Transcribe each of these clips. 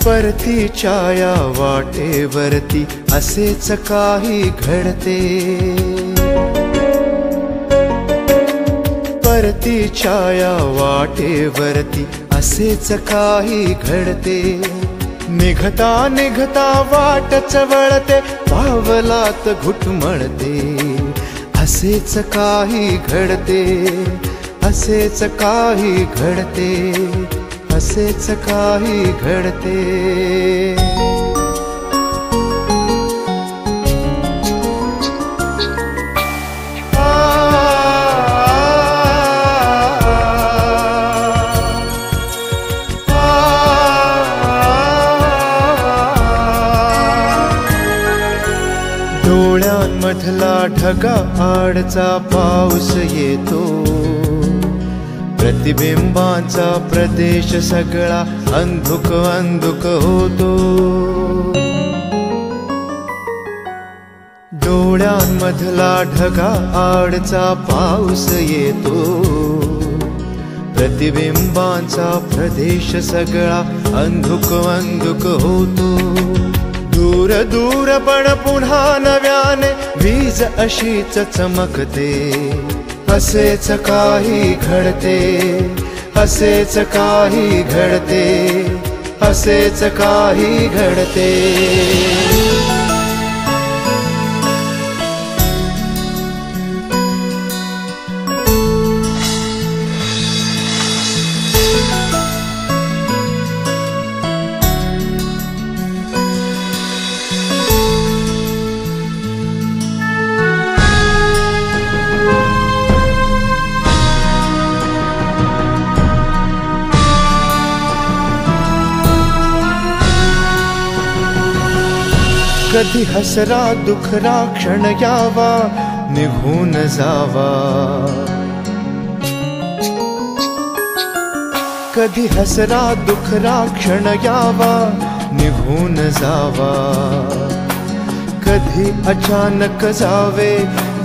परतीच्या या वाटेवरती असेच काही घडते, परतीच्या या वाटेवरती असेच काही घडते। निघता निघता वाटच वळते, पावलात घुटमळते, असेच काही घडते, असेच काही घडते, असेच काही घडते। डोळ्यांमधला ढगा आडचा पाऊस येतो, प्रतिबिंबांचा प्रदेश सगळा अंधुक अंधुक होतो। डोळ्यांमधला ढगा आडचा पाऊस येतो, प्रतिबिंबांचा प्रदेश सगळा अंधुक अंधुक होतो। दूर दूर पण पुन्हा नव्याने वीज अशीच चमकते, असेच काही घडते, असेच काही घडते, असेच काही घडते। कधी हसरा दुखरा क्षण यावा निघून जावा, कधी हसरा दुखरा क्षण यावा निघून जावा, कधी अचानक जावे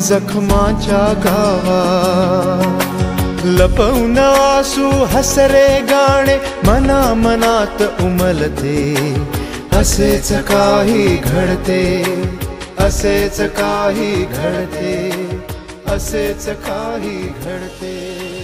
जखमाच्या गावा। लपवून आसू हसरे गाणे मना मनात उमलते, असेच काही घडते, असेच काही घडते, असेच काही घडते।